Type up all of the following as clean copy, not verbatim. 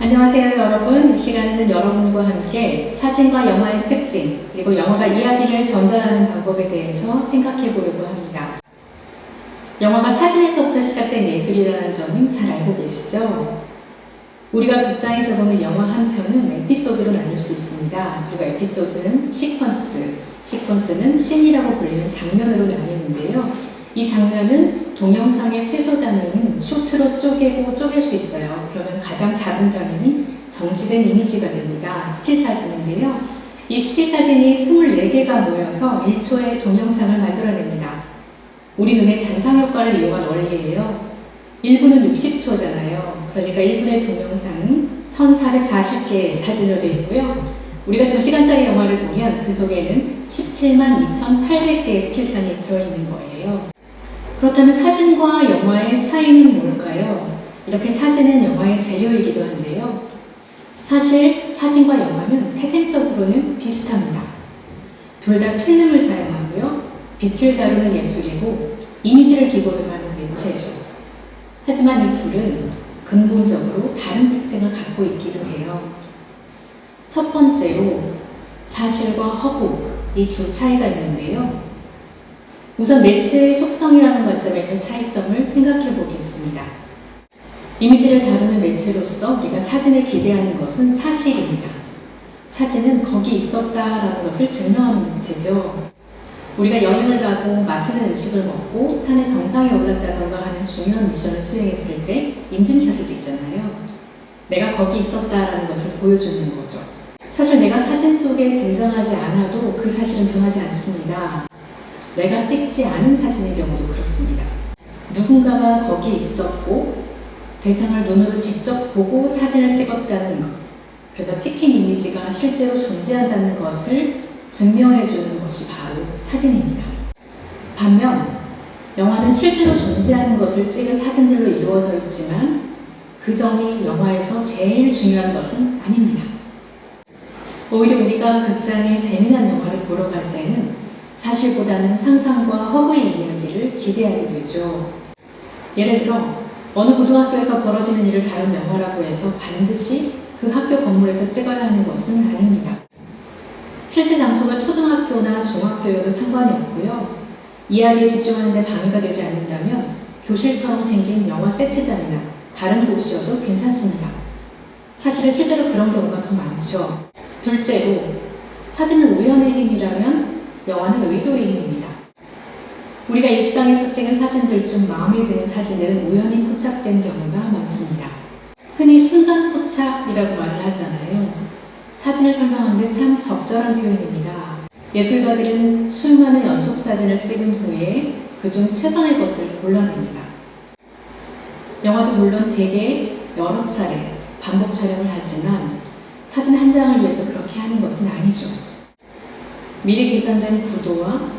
안녕하세요 여러분. 이 시간에는 여러분과 함께 사진과 영화의 특징 그리고 영화가 이야기를 전달하는 방법에 대해서 생각해 보려고 합니다. 영화가 사진에서부터 시작된 예술이라는 점은 잘 알고 계시죠? 우리가 극장에서 보는 영화 한 편은 에피소드로 나눌 수 있습니다. 그리고 에피소드는 시퀀스는 씬이라고 불리는 장면으로 나뉘는데요. 이 장면은 동영상의 최소 단위인 쇼트로 쪼갤 수 있어요. 그러면 가장 작은 단위는 정지된 이미지가 됩니다. 스틸 사진인데요. 이 스틸 사진이 24개가 모여서 1초의 동영상을 만들어냅니다. 우리 눈의 잔상 효과를 이용한 원리예요. 1분은 60초잖아요. 그러니까 1분의 동영상은 1440개의 사진으로 되어 있고요. 우리가 2시간짜리 영화를 보면 그 속에는 17만 2,800개의 스틸산이 들어있는 거예요. 그렇다면 사진과 영화의 차이는 뭘까요? 이렇게 사진은 영화의 재료이기도 한데요. 사실 사진과 영화는 태생적으로는 비슷합니다. 둘 다 필름을 사용하고요. 빛을 다루는 예술이고 이미지를 기본으로 하는 매체죠. 하지만 이 둘은 근본적으로 다른 특징을 갖고 있기도 해요. 첫 번째로 사실과 허구, 이 두 차이가 있는데요. 우선 매체의 속성이라는 관점에서 차이점을 생각해 보겠습니다. 이미지를 다루는 매체로서 우리가 사진에 기대하는 것은 사실입니다. 사진은 거기 있었다라는 것을 증명하는 매체죠. 우리가 여행을 가고 맛있는 음식을 먹고 산의 정상에 올랐다던가 하는 중요한 미션을 수행했을 때 인증샷을 찍잖아요. 내가 거기 있었다라는 것을 보여주는 거죠. 사실 내가 사진 속에 등장하지 않아도 그 사실은 변하지 않습니다. 내가 찍지 않은 사진의 경우도 그렇습니다. 누군가가 거기 있었고 대상을 눈으로 직접 보고 사진을 찍었다는 것, 그래서 찍힌 이미지가 실제로 존재한다는 것을 증명해주는 것이 바로 사진입니다. 반면 영화는 실제로 존재하는 것을 찍은 사진들로 이루어져 있지만 그 점이 영화에서 제일 중요한 것은 아닙니다. 오히려 우리가 극장에 재미난 영화를 보러 갈 때는 사실보다는 상상과 허구의 이야기를 기대하게 되죠. 예를 들어 어느 고등학교에서 벌어지는 일을 다룬 영화라고 해서 반드시 그 학교 건물에서 찍어야 하는 것은 아닙니다. 실제 장소가 초등학교나 중학교여도 상관이 없고요. 이야기에 집중하는 데 방해가 되지 않는다면 교실처럼 생긴 영화 세트장이나 다른 곳이어도 괜찮습니다. 사실은 실제로 그런 경우가 더 많죠. 둘째로, 사진은 우연의 힘이라면 영화는 의도의 힘입니다. 우리가 일상에서 찍은 사진들 중 마음에 드는 사진들은 우연히 포착된 경우가 많습니다. 흔히 순간 포착이라고 말을 하잖아요. 사진을 설명하는데 참 적절한 표현입니다. 예술가들은 수많은 연속 사진을 찍은 후에 그중 최선의 것을 골라냅니다. 영화도 물론 대개 여러 차례 반복 촬영을 하지만 사진 한 장을 위해서 그렇게 하는 것은 아니죠. 미리 계산된 구도와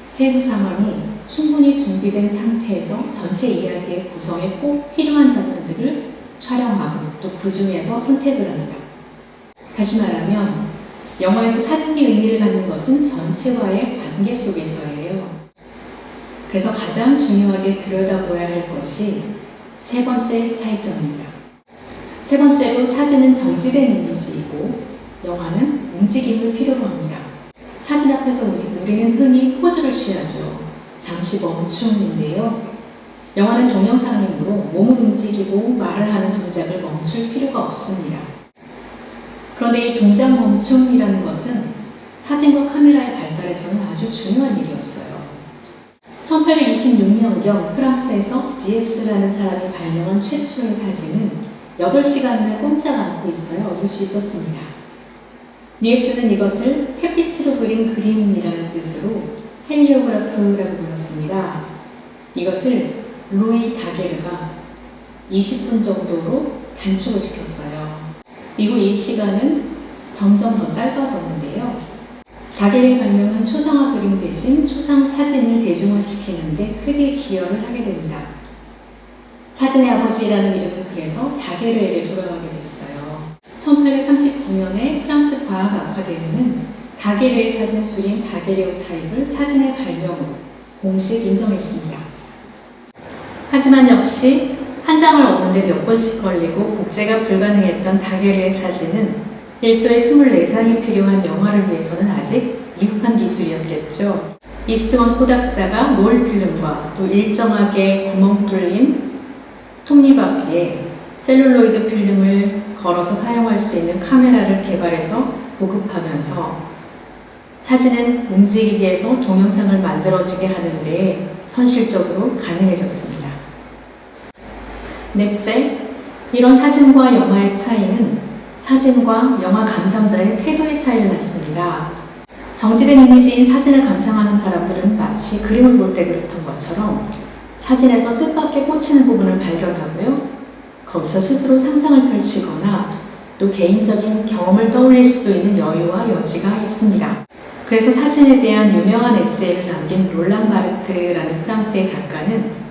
세부 상황이 충분히 준비된 상태에서 전체 이야기의 구성에 꼭 필요한 장면들을 촬영하고 또 그 중에서 선택을 합니다. 다시 말하면 영화에서 사진이 의미를 갖는 것은 전체와의 관계 속에서예요. 그래서 가장 중요하게 들여다보아야 할 것이 세 번째 차이점입니다. 세 번째로 사진은 정지된 이미지이고 영화는 움직임을 필요로 합니다. 사진 앞에서 우리는 흔히 포즈를 취하죠. 잠시 멈춤인데요. 영화는 동영상이므로 몸을 움직이고 말을 하는 동작을 멈출 필요가 없습니다. 그런데 이 동작 멈춤이라는 것은 사진과 카메라의 발달에서는 아주 중요한 일이었어요. 1826년경 프랑스에서 지엡스라는 사람이 발명한 최초의 사진은 8시간이나 꼼짝 않고 얻을 수 있었습니다. 니엡스는 이것을 햇빛으로 그린 그림이라는 뜻으로 헬리오그라프라고 불렀습니다. 이것을 루이 다게르가 20분 정도로 단축을 시켰어요. 이후 이 시간은 점점 더 짧아졌는데요. 다게르의 발명은 초상화 그림 대신 초상 사진을 대중화시키는 데 크게 기여를 하게 됩니다. 사진의 아버지라는 이름은 그래서 다게르에게 돌아가게 됐어요. 1839년에 프랑스 과학 아카데미는 다게르의 사진 수린 다게르오타입을 사진의 발명으로 공식 인정했습니다. 하지만 역시 한 한 장을 얻는데 몇 분씩 걸리고 복제가 불가능했던 다게르의 사진은 1초에 24장이 필요한 영화를 위해서는 아직 미흡한 기술이었겠죠. 이스트먼 코닥사가 롤 필름과 또 일정하게 구멍 뚫린 톱니바퀴에 셀룰로이드 필름을 걸어서 사용할 수 있는 카메라를 개발해서 보급하면서 사진은 움직이게 해서 동영상을 만들어지게 하는 데 현실적으로 가능해졌습니다. 넷째, 이런 사진과 영화의 차이는 사진과 영화 감상자의 태도의 차이를 낳습니다. 정지된 이미지인 사진을 감상하는 사람들은 마치 그림을 볼 때 그랬던 것처럼 사진에서 뜻밖의 꽂히는 부분을 발견하고요. 거기서 스스로 상상을 펼치거나 또 개인적인 경험을 떠올릴 수도 있는 여유와 여지가 있습니다. 그래서 사진에 대한 유명한 에세이를 남긴 롤랑 바르트라는 프랑스의 작가는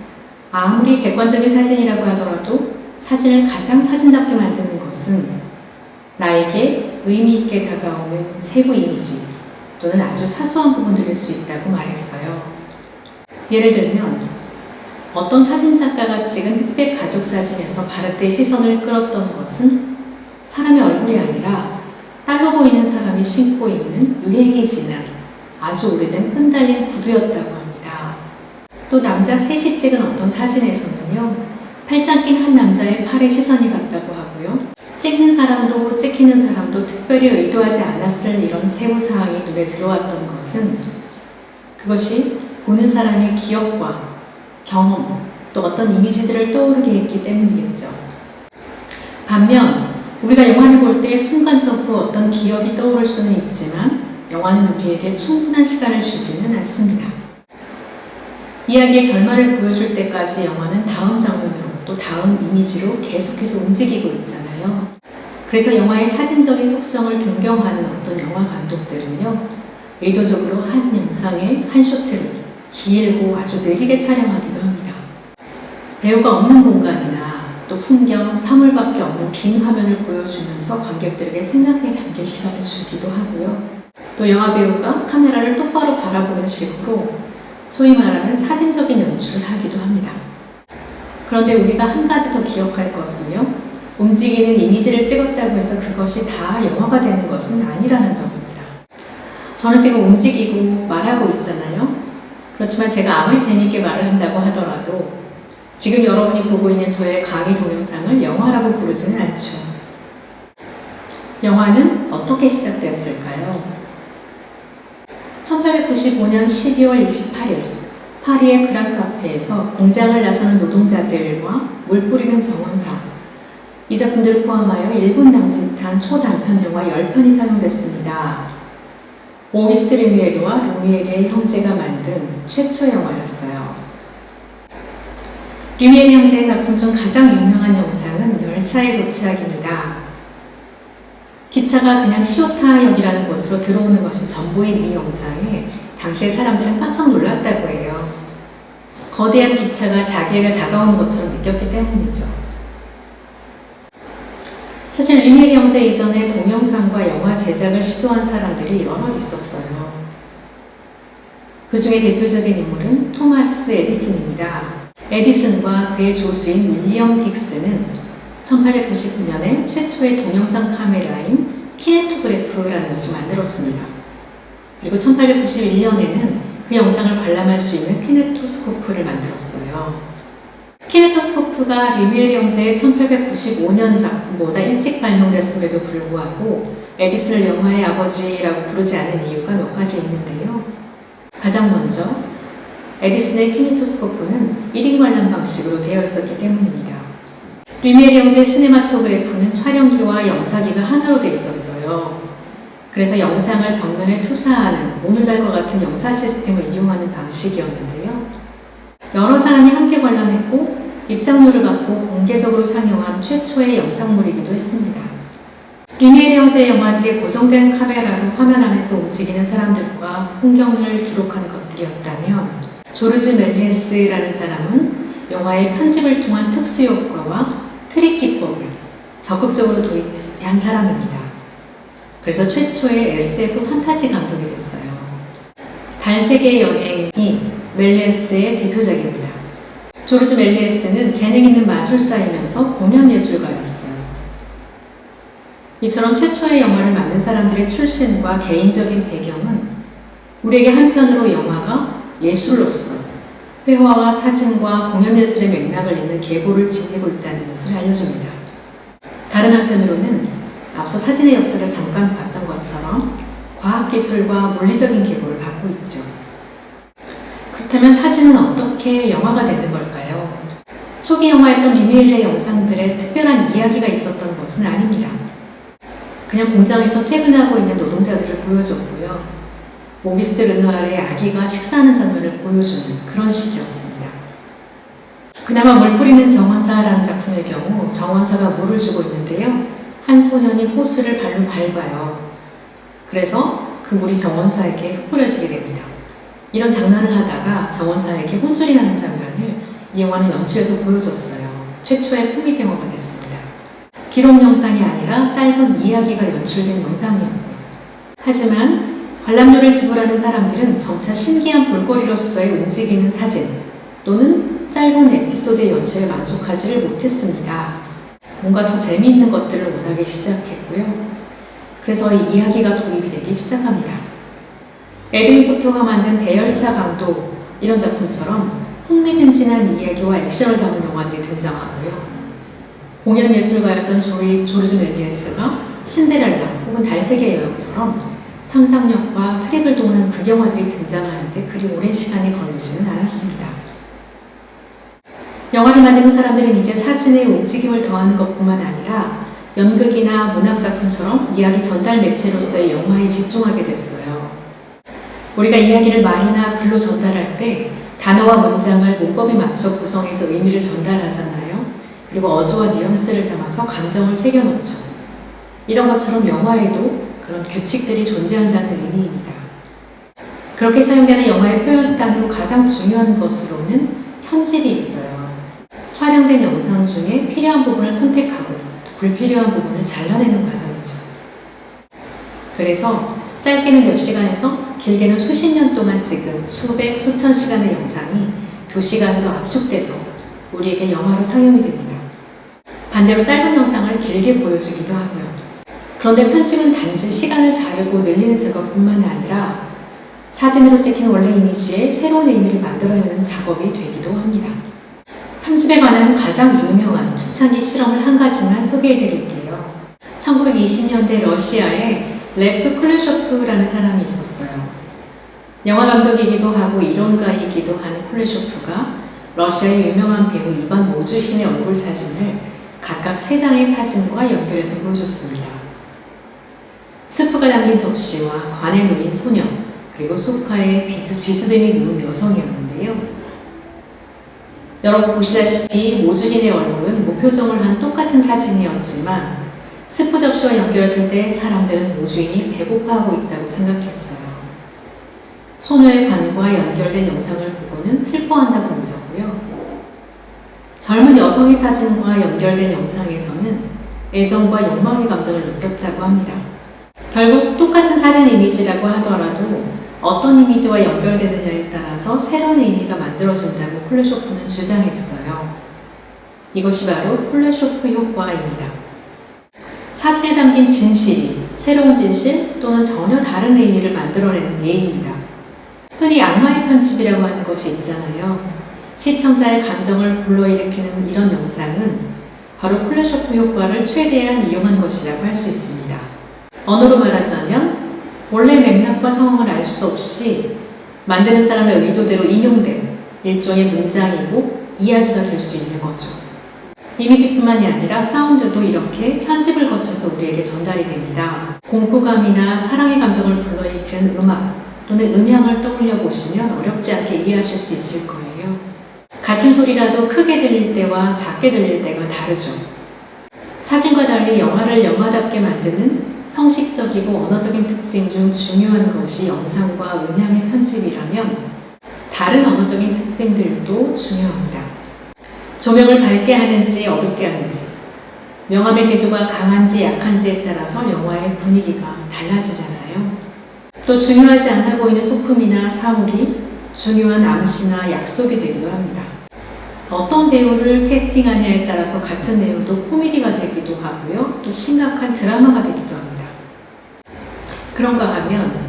아무리 객관적인 사진이라고 하더라도 사진을 가장 사진답게 만드는 것은 나에게 의미 있게 다가오는 세부 이미지 또는 아주 사소한 부분들일 수 있다고 말했어요. 예를 들면 어떤 사진작가가 찍은 흑백 가족 사진에서 바르트의 시선을 끌었던 것은 사람의 얼굴이 아니라 딸로 보이는 사람이 신고 있는 유행이 지난 아주 오래된 끈달린 구두였다고 합니다. 또 남자 셋이 찍은 어떤 사진에서는요, 팔짱 낀 한 남자의 팔에 시선이 갔다고 하고요. 찍는 사람도 찍히는 사람도 특별히 의도하지 않았을 이런 세부사항이 눈에 들어왔던 것은 그것이 보는 사람의 기억과 경험, 또 어떤 이미지들을 떠오르게 했기 때문이겠죠. 반면 우리가 영화를 볼 때 순간적으로 어떤 기억이 떠오를 수는 있지만 영화는 우리에게 충분한 시간을 주지는 않습니다. 이야기의 결말을 보여줄 때까지 영화는 다음 장면으로 또 다음 이미지로 계속해서 움직이고 있잖아요. 그래서 영화의 사진적인 속성을 동경하는 어떤 영화 감독들은요, 의도적으로 한 영상의 한 쇼트를 길고 아주 느리게 촬영하기도 합니다. 배우가 없는 공간이나 또 풍경, 사물밖에 없는 빈 화면을 보여주면서 관객들에게 생각에 잠길 시간을 주기도 하고요. 또 영화 배우가 카메라를 똑바로 바라보는 식으로 소위 말하는 사진적인 연출을 하기도 합니다. 그런데 우리가 한 가지 더 기억할 것은요, 움직이는 이미지를 찍었다고 해서 그것이 다 영화가 되는 것은 아니라는 점입니다. 저는 지금 움직이고 말하고 있잖아요. 그렇지만 제가 아무리 재미있게 말을 한다고 하더라도 지금 여러분이 보고 있는 저의 강의 동영상을 영화라고 부르지는 않죠. 영화는 어떻게 시작되었을까요? 1895년 12월 28일 파리의 그랑 카페에서 공장을 나서는 노동자들과 물 뿌리는 정원사, 이 작품들을 포함하여 1분 남짓한 초단편 영화 10편이 상영됐습니다. 오기스트 르미에르와 루미에르의 형제가 만든 최초 영화였어요. 르미에르 형제의 작품 중 가장 유명한 영상은 열차의 도착입니다. 기차가 그냥 시오타역이라는 곳으로 들어오는 것이 전부인 이 영상에 당시의 사람들은 깜짝 놀랐다고 해요. 거대한 기차가 자기에게 다가오는 것처럼 느꼈기 때문이죠. 사실 르미에르 형제 이전에 동영상과 영화 제작을 시도한 사람들이 여럿 있었어요. 그 중에 대표적인 인물은 토마스 에디슨입니다. 에디슨과 그의 조수인 윌리엄 딕스는 1899년에 최초의 동영상 카메라인 키네토그래프라는 것을 만들었습니다. 그리고 1891년에는 그 영상을 관람할 수 있는 키네토스코프를 만들었어요. 키네토스코프가 르미에르 형제의 1895년 작품보다 일찍 발명됐음에도 불구하고 에디슨을 영화의 아버지라고 부르지 않은 이유가 몇 가지 있는데요. 가장 먼저 에디슨의 키네토스코프는 1인 관람 방식으로 되어 있었기 때문입니다. 르미에르 형제의 시네마토그래프는 촬영기와 영사기가 하나로 되어 있었어요. 그래서 영상을 벽면에 투사하는 오늘날과 같은 영사 시스템을 이용하는 방식이었는데요. 여러 사람이 함께 관람했고 입장료를 받고 공개적으로 상영한 최초의 영상물이기도 했습니다. 르미에르 형제의 영화들이 고정된 카메라로 화면 안에서 움직이는 사람들과 풍경을 기록한 것들이었다면 조르즈 멜리에스라는 사람은 영화의 편집을 통한 특수효과와 트릭 기법을 적극적으로 도입한 사람입니다. 그래서 최초의 SF 판타지 감독이 됐어요. 달세계 여행이 멜리에스의 대표작입니다. 조르주 멜리에스는 재능 있는 마술사이면서 공연 예술가였어요. 이처럼 최초의 영화를 만든 사람들의 출신과 개인적인 배경은 우리에게 한편으로 영화가 예술로서 회화와 사진과 공연 예술의 맥락을 잇는 계보를 지니고 있다는 것을 알려줍니다. 다른 한편으로는 앞서 사진의 역사를 잠깐 봤던 것처럼 과학기술과 물리적인 계보를 갖고 있죠. 그렇다면 사진은 어떻게 영화가 되는 걸까요? 초기 영화였던 리미엘의 영상들에 특별한 이야기가 있었던 것은 아닙니다. 그냥 공장에서 퇴근하고 있는 노동자들을 보여줬고요. 오기스트 르누아르의 아기가 식사하는 장면을 보여주는 그런 식이었습니다. 그나마 물 뿌리는 정원사라는 작품의 경우 정원사가 물을 주고 있는데요. 한 소년이 호스를 발로 밟아요. 그래서 그 물이 정원사에게 흩뿌려지게 됩니다. 이런 장난을 하다가 정원사에게 혼쭐이 나는 장면을 이 영화는 연출해서 보여줬어요. 최초의 코미디 영화가 됐습니다. 기록 영상이 아니라 짧은 이야기가 연출된 영상이었고, 하지만 관람료를 지불하는 사람들은 점차 신기한 볼거리로서의 움직이는 사진 또는 짧은 에피소드의 연출에 만족하지를 못했습니다. 뭔가 더 재미있는 것들을 원하기 시작했고요. 그래서 이 이야기가 도입이 되기 시작합니다. 에드윈 포터가 만든 대열차 강도 이런 작품처럼 흥미진진한 이야기와 액션을 담은 영화들이 등장하고요. 공연 예술가였던 조르주 멜리에스가 신데렐라 혹은 달색의 여왕처럼 상상력과 트릭을 동원한 극영화들이 등장하는데 그리 오랜 시간이 걸리지는 않았습니다. 영화를 만드는 사람들은 이제 사진의 움직임을 더하는 것뿐만 아니라 연극이나 문학작품처럼 이야기 전달 매체로서의 영화에 집중하게 됐어요. 우리가 이야기를 말이나 글로 전달할 때 단어와 문장을 문법에 맞춰 구성해서 의미를 전달하잖아요. 그리고 어조와 뉘앙스를 담아서 감정을 새겨놓죠. 이런 것처럼 영화에도 그런 규칙들이 존재한다는 의미입니다. 그렇게 사용되는 영화의 표현 수단으로 가장 중요한 것으로는 편집이 있어요. 촬영된 영상 중에 필요한 부분을 선택하고 불필요한 부분을 잘라내는 과정이죠. 그래서 짧게는 몇 시간에서 길게는 수십 년 동안 찍은 수백, 수천 시간의 영상이 2시간으로 압축돼서 우리에게 영화로 상영이 됩니다. 반대로 짧은 영상을 길게 보여주기도 하고요. 그런데 편집은 단지 시간을 자르고 늘리는 작업뿐만 아니라 사진으로 찍힌 원래 이미지에 새로운 의미를 만들어내는 작업이 되기도 합니다. 편집에 관한 가장 유명한 초창기 실험을 한 가지만 소개해드릴게요. 1920년대 러시아에 레프 쿨레쇼프라는 사람이 있었어요. 영화 감독이기도 하고 이론가이기도 하는 쿨레쇼프가 러시아의 유명한 배우 이반 모주힌의 얼굴 사진을 각각 3장의 사진과 연결해서 보여줬습니다. 스프가 담긴 접시와 관에 놓인 소녀, 그리고 소파에 비스듬히 누운 여성이었는데요. 여러분 보시다시피 모주힌의 얼굴은 무표정을 한 똑같은 사진이었지만 스프 접시와 연결했을 때 사람들은 모주인이 배고파하고 있다고 생각했어요. 소녀의 관과 연결된 영상을 보고는 슬퍼한다고 믿었고요. 젊은 여성의 사진과 연결된 영상에서는 애정과 욕망의 감정을 느꼈다고 합니다. 결국 똑같은 사진 이미지라고 하더라도 어떤 이미지와 연결되느냐에 따라서 새로운 의미가 만들어진다고 쿨레쇼프는 주장했어요. 이것이 바로 쿨레쇼프 효과입니다. 사진에 담긴 진실이 새로운 진실 또는 전혀 다른 의미를 만들어내는 예입니다. 흔히 악마의 편집이라고 하는 것이 있잖아요. 시청자의 감정을 불러일으키는 이런 영상은 바로 쿨레쇼프 효과를 최대한 이용한 것이라고 할 수 있습니다. 언어로 말하자면 원래 맥락과 상황을 알 수 없이 만드는 사람의 의도대로 인용된 일종의 문장이고 이야기가 될 수 있는 거죠. 이미지뿐만이 아니라 사운드도 이렇게 편집을 거쳐서 우리에게 전달이 됩니다. 공포감이나 사랑의 감정을 불러일으키는 음악 또는 음향을 떠올려 보시면 어렵지 않게 이해하실 수 있을 거예요. 같은 소리라도 크게 들릴 때와 작게 들릴 때가 다르죠. 사진과 달리 영화를 영화답게 만드는 형식적이고 언어적인 특징 중 중요한 것이 영상과 음향의 편집이라면 다른 언어적인 특징들도 중요합니다. 조명을 밝게 하는지 어둡게 하는지, 명암의 대조가 강한지 약한지에 따라서 영화의 분위기가 달라지잖아요. 또 중요하지 않아 보이는 소품이나 사물이 중요한 암시나 약속이 되기도 합니다. 어떤 배우를 캐스팅하냐에 따라서 같은 내용도 코미디가 되기도 하고요. 또 심각한 드라마가 되기도 합니다. 그런가 하면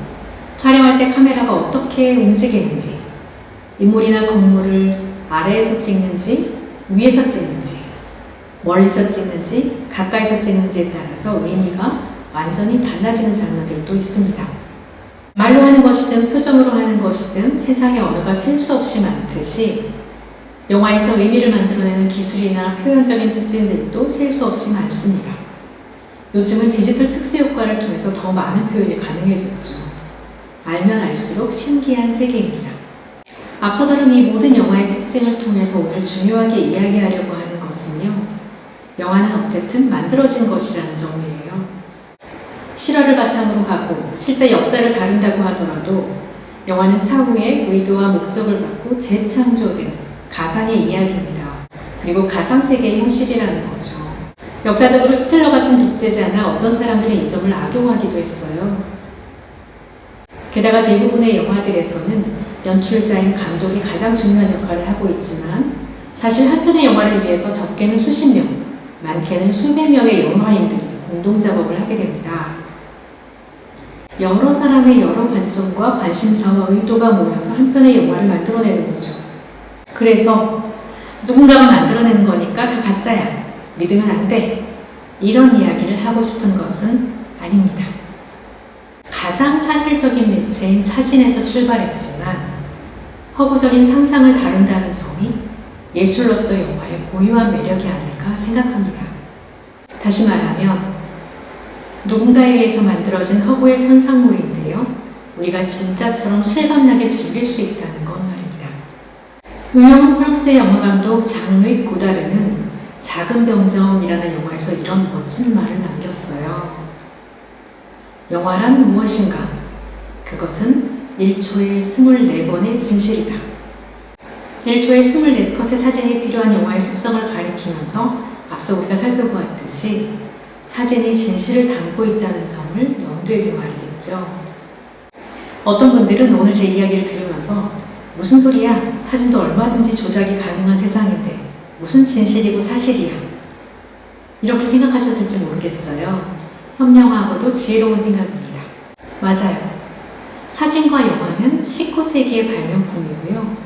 촬영할 때 카메라가 어떻게 움직이는지, 인물이나 건물을 아래에서 찍는지, 위에서 찍는지, 멀리서 찍는지, 가까이서 찍는지에 따라서 의미가 완전히 달라지는 장면들도 있습니다. 말로 하는 것이든 표정으로 하는 것이든 세상에 언어가 셀 수 없이 많듯이 영화에서 의미를 만들어내는 기술이나 표현적인 특징들도 셀 수 없이 많습니다. 요즘은 디지털 특수 효과를 통해서 더 많은 표현이 가능해졌죠. 알면 알수록 신기한 세계입니다. 앞서 다룬 이 모든 영화의 특징을 통해서 오늘 중요하게 이야기하려고 하는 것은요. 영화는 어쨌든 만들어진 것이라는 점이에요. 실화를 바탕으로 하고 실제 역사를 다룬다고 하더라도 영화는 사후에 의도와 목적을 갖고 재창조된 가상의 이야기입니다. 그리고 가상세계의 현실이라는 거죠. 역사적으로 히틀러 같은 독재자나 어떤 사람들은 이 점을 악용하기도 했어요. 게다가 대부분의 영화들에서는 연출자인 감독이 가장 중요한 역할을 하고 있지만 사실 한 편의 영화를 위해서 적게는 수십 명, 많게는 수백 명의 영화인들이 공동 작업을 하게 됩니다. 여러 사람의 여러 관점과 관심사와 의도가 모여서 한 편의 영화를 만들어내는 거죠. 그래서 누군가가 만들어내는 거니까 다 가짜야. 믿으면 안 돼. 이런 이야기를 하고 싶은 것은 아닙니다. 가장 사실적인 매체인 사진에서 출발했지만 허구적인 상상을 다룬다는 점이 예술로서 영화의 고유한 매력이 아닐까 생각합니다. 다시 말하면 누군가에 의해서 만들어진 허구의 상상물인데요. 우리가 진짜처럼 실감나게 즐길 수 있다는 것 말입니다. 유명한 프랑스의 영화감독 장르익 고다르는 작은 병정이라는 영화에서 이런 멋진 말을 남겼어요. 영화란 무엇인가? 그것은 1초에 24번의 진실이다. 1초에 24컷의 사진이 필요한 영화의 속성을 가리키면서 앞서 우리가 살펴보았듯이 사진이 진실을 담고 있다는 점을 염두에 둔 말이겠죠. 어떤 분들은 오늘 제 이야기를 들으면서 무슨 소리야? 사진도 얼마든지 조작이 가능한 세상인데 무슨 진실이고 사실이야? 이렇게 생각하셨을지 모르겠어요. 현명하고도 지혜로운 생각입니다. 맞아요. 사진과 영화는 19세기의 발명품이고요.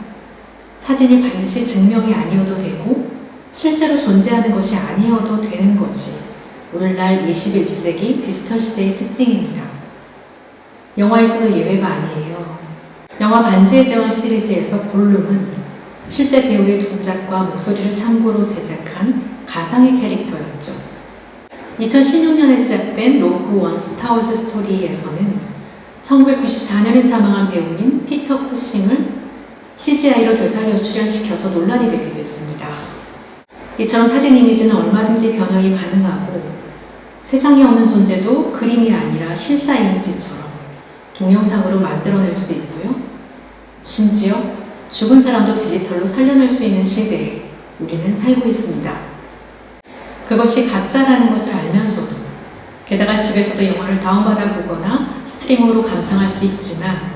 사진이 반드시 증명이 아니어도 되고 실제로 존재하는 것이 아니어도 되는 것이 오늘날 21세기 디지털 시대의 특징입니다. 영화에서도 예외가 아니에요. 영화 반지의 제왕 시리즈에서 골룸은 실제 배우의 동작과 목소리를 참고로 제작한 가상의 캐릭터였죠. 2016년에 제작된 로그 원 스타워즈 스토리에서는 1994년에 사망한 배우인 피터 쿠싱을 CGI로 되살려 출연시켜서 논란이 되기도 했습니다. 이처럼 사진 이미지는 얼마든지 변형이 가능하고 세상에 없는 존재도 그림이 아니라 실사 이미지처럼 동영상으로 만들어낼 수 있고요. 심지어 죽은 사람도 디지털로 살려낼 수 있는 시대에 우리는 살고 있습니다. 그것이 가짜라는 것을 알면서도 게다가 집에서도 영화를 다운받아 보거나 스트리밍으로 감상할 수 있지만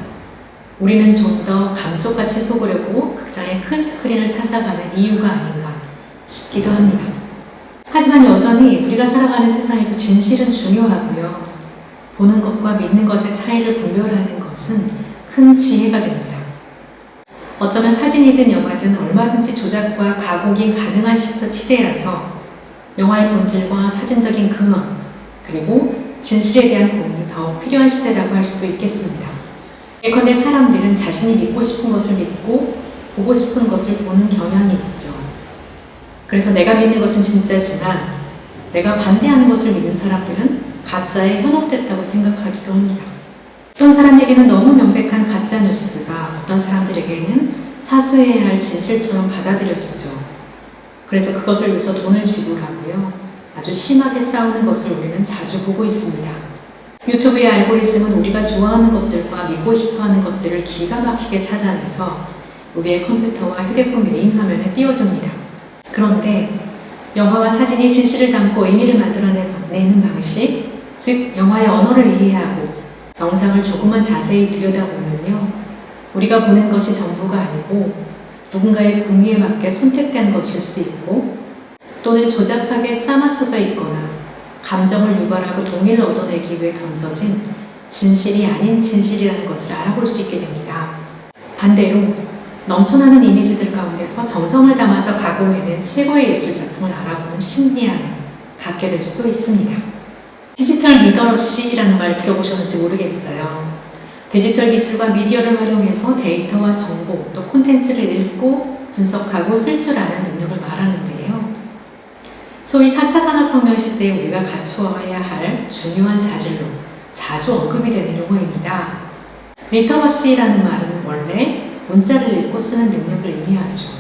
우리는 좀 더 감쪽같이 속으려고 극장의 큰 스크린을 찾아가는 이유가 아닌가 싶기도 합니다. 하지만 여전히 우리가 살아가는 세상에서 진실은 중요하고요. 보는 것과 믿는 것의 차이를 분별하는 것은 큰 지혜가 됩니다. 어쩌면 사진이든 영화든 얼마든지 조작과 가공이 가능한 시대라서 영화의 본질과 사진적인 근원, 그리고 진실에 대한 고민이 더 필요한 시대라고 할 수도 있겠습니다. 예컨대 사람들은 자신이 믿고 싶은 것을 믿고 보고 싶은 것을 보는 경향이 있죠. 그래서 내가 믿는 것은 진짜지만 내가 반대하는 것을 믿는 사람들은 가짜에 현혹됐다고 생각하기도 합니다. 어떤 사람에게는 너무 명백한 가짜 뉴스가 어떤 사람들에게는 사소해야 할 진실처럼 받아들여지죠. 그래서 그것을 위해서 돈을 지불하고요. 아주 심하게 싸우는 것을 우리는 자주 보고 있습니다. 유튜브의 알고리즘은 우리가 좋아하는 것들과 믿고 싶어하는 것들을 기가 막히게 찾아내서 우리의 컴퓨터와 휴대폰 메인 화면에 띄워줍니다. 그런데 영화와 사진이 진실을 담고 의미를 만들어내는 방식, 즉 영화의 언어를 이해하고 영상을 조금만 자세히 들여다보면요. 우리가 보는 것이 전부가 아니고 누군가의 구미에 맞게 선택된 것일 수 있고, 또는 조잡하게 짜맞춰져 있거나 감정을 유발하고 동의를 얻어내기 위해 던져진 진실이 아닌 진실이라는 것을 알아볼 수 있게 됩니다. 반대로 넘쳐나는 이미지들 가운데서 정성을 담아서 각오해낸 최고의 예술 작품을 알아보는 신비함을 갖게 될 수도 있습니다. 디지털 리더러시라는 말 들어보셨는지 모르겠어요. 디지털 기술과 미디어를 활용해서 데이터와 정보, 또 콘텐츠를 읽고 분석하고 쓸 줄 아는 능력을 말하는데요. 소위 4차 산업혁명 시대에 우리가 갖추어야 할 중요한 자질로 자주 언급이 되는 용어입니다. 리터러시라는 말은 원래 문자를 읽고 쓰는 능력을 의미하죠.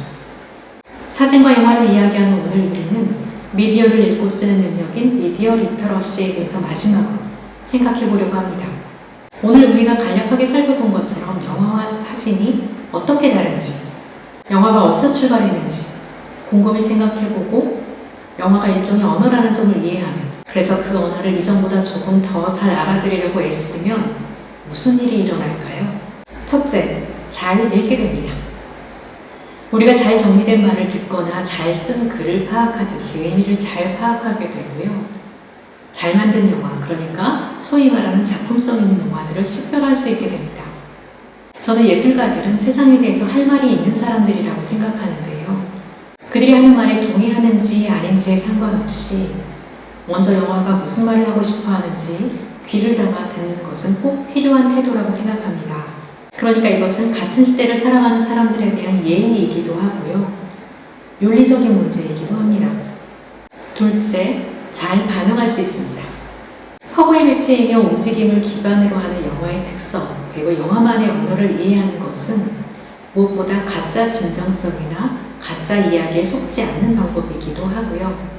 사진과 영화를 이야기하는 오늘 우리는 미디어를 읽고 쓰는 능력인 미디어 리터러시에 대해서 마지막으로 생각해 보려고 합니다. 오늘 우리가 간략하게 살펴본 것처럼 영화와 사진이 어떻게 다른지, 영화가 어디서 출발했는지 곰곰이 생각해 보고 영화가 일종의 언어라는 점을 이해하면, 그래서 그 언어를 이전보다 조금 더 잘 알아들으려고 애쓰면 무슨 일이 일어날까요? 첫째, 잘 읽게 됩니다. 우리가 잘 정리된 말을 듣거나 잘 쓴 글을 파악하듯이 의미를 잘 파악하게 되고요. 잘 만든 영화, 그러니까 소위 말하는 작품성 있는 영화들을 식별할 수 있게 됩니다. 저는 예술가들은 세상에 대해서 할 말이 있는 사람들이라고 생각하는데요. 그들이 하는 말에 동의하는지 아닌지에 상관없이 먼저 영화가 무슨 말을 하고 싶어 하는지 귀를 담아 듣는 것은 꼭 필요한 태도라고 생각합니다. 그러니까 이것은 같은 시대를 살아가는 사람들에 대한 예의이기도 하고요. 윤리적인 문제이기도 합니다. 둘째, 잘 반응할 수 있습니다. 허구의 매체이며 움직임을 기반으로 하는 영화의 특성, 그리고 영화만의 언어를 이해하는 것은 무엇보다 가짜 진정성이나 가짜 이야기에 속지 않는 방법이기도 하고요.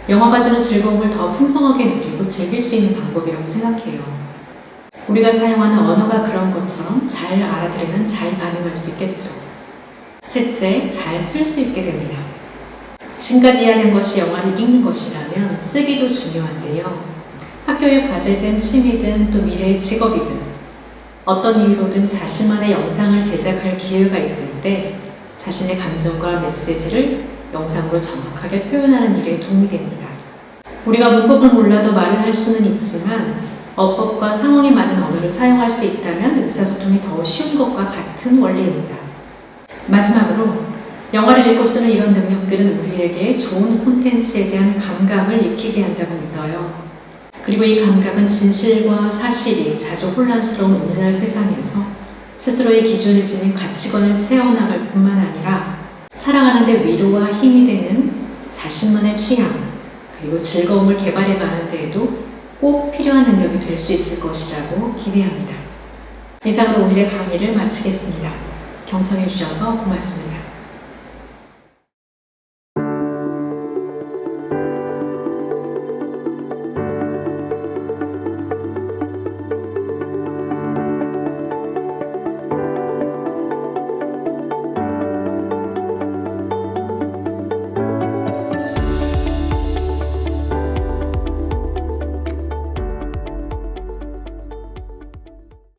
영화가 주는 즐거움을 더 풍성하게 누리고 즐길 수 있는 방법이라고 생각해요. 우리가 사용하는 언어가 그런 것처럼 잘 알아들으면 잘 반응할 수 있겠죠. 셋째, 잘 쓸 수 있게 됩니다. 지금까지 이야기한 것이 영화를 읽는 것이라면 쓰기도 중요한데요. 학교의 과제든 취미든 또 미래의 직업이든 어떤 이유로든 자신만의 영상을 제작할 기회가 있을 때 자신의 감정과 메시지를 영상으로 정확하게 표현하는 일에 도움이 됩니다. 우리가 문법을 몰라도 말을 할 수는 있지만 어법과 상황에 맞는 언어를 사용할 수 있다면 의사소통이 더 쉬운 것과 같은 원리입니다. 마지막으로 영화를 읽고 쓰는 이런 능력들은 우리에게 좋은 콘텐츠에 대한 감각을 익히게 한다고 믿어요. 그리고 이 감각은 진실과 사실이 자주 혼란스러운 오늘날 세상에서 스스로의 기준을 지닌 가치관을 세워나갈 뿐만 아니라 살아가는 데 위로와 힘이 되는 자신만의 취향, 그리고 즐거움을 개발해가는 데에도 꼭 필요한 능력이 될 수 있을 것이라고 기대합니다. 이상으로 오늘의 강의를 마치겠습니다. 경청해 주셔서 고맙습니다.